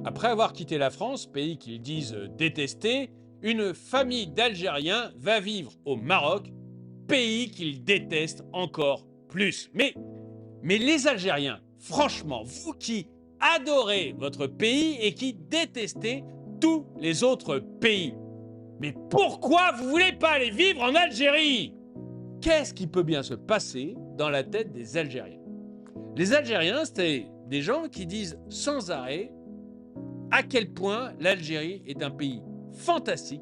Après avoir quitté la France, pays qu'ils disent détester, une famille d'Algériens va vivre au Maroc, pays qu'ils détestent encore plus. Mais les Algériens, franchement, vous qui adorez votre pays et qui détestez tous les autres pays, mais pourquoi vous voulez pas aller vivre en Algérie? Qu'est-ce qui peut bien se passer dans la tête des Algériens? Les Algériens, c'est des gens qui disent sans arrêt à quel point l'Algérie est un pays fantastique,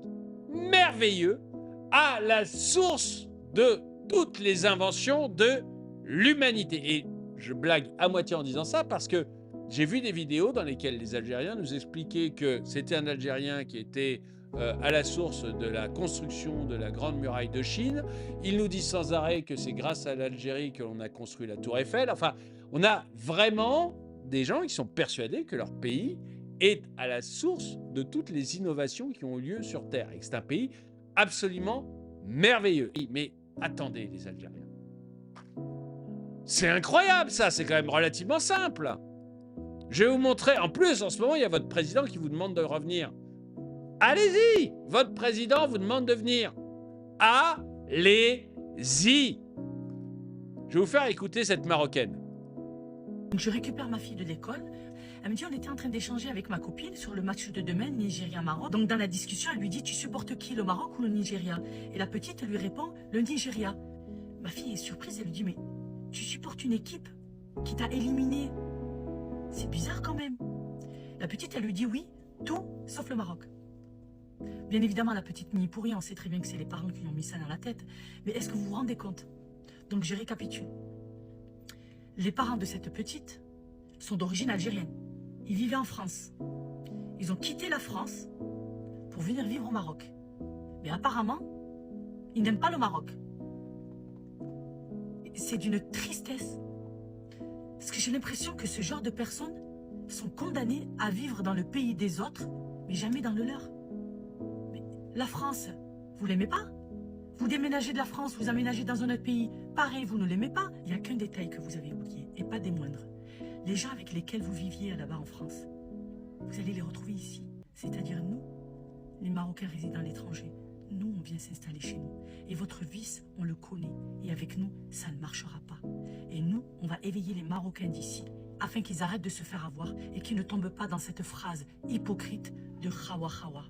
merveilleux, à la source de toutes les inventions de l'humanité. Et je blague à moitié en disant ça parce que j'ai vu des vidéos dans lesquelles les Algériens nous expliquaient que c'était un Algérien qui était à la source de la construction de la Grande Muraille de Chine. Ils nous disent sans arrêt que c'est grâce à l'Algérie que l'on a construit la Tour Eiffel. Enfin, on a vraiment des gens qui sont persuadés que leur pays est à la source de toutes les innovations qui ont eu lieu sur Terre et que c'est un pays absolument merveilleux. Mais attendez les Algériens. C'est incroyable ça, c'est quand même relativement simple. Je vais vous montrer, en plus en ce moment il y a votre président qui vous demande de revenir. Allez-y, votre président vous demande de venir. Allez-y. Je vais vous faire écouter cette Marocaine. Donc je récupère ma fille de l'école. Elle me dit, on était en train d'échanger avec ma copine sur le match de demain, Nigeria-Maroc. Donc dans la discussion, elle lui dit, tu supportes qui, le Maroc ou le Nigeria? Et la petite lui répond, le Nigeria. Ma fille est surprise, elle lui dit, mais tu supportes une équipe qui t'a éliminé? C'est bizarre quand même. La petite, elle lui dit, oui, tout sauf le Maroc. Bien évidemment, la petite n'y est pour rien, on sait très bien que c'est les parents qui lui ont mis ça dans la tête. Mais est-ce que vous vous rendez compte? Donc je récapitule. Les parents de cette petite sont d'origine algérienne. Ils vivaient en France. Ils ont quitté la France pour venir vivre au Maroc. Mais apparemment, ils n'aiment pas le Maroc. C'est d'une tristesse. Parce que j'ai l'impression que ce genre de personnes sont condamnées à vivre dans le pays des autres, mais jamais dans le leur. Mais la France, vous l'aimez pas? Vous déménagez de la France, vous aménagez dans un autre pays, pareil, vous ne l'aimez pas. Il n'y a qu'un détail que vous avez oublié, et pas des moindres. Les gens avec lesquels vous viviez là-bas en France, vous allez les retrouver ici. C'est-à-dire nous, les Marocains résidant à l'étranger. Nous, on vient s'installer chez nous. Et votre vice, on le connaît. Et avec nous, ça ne marchera pas. Et nous, on va éveiller les Marocains d'ici, afin qu'ils arrêtent de se faire avoir et qu'ils ne tombent pas dans cette phrase hypocrite de Khawa Khawa.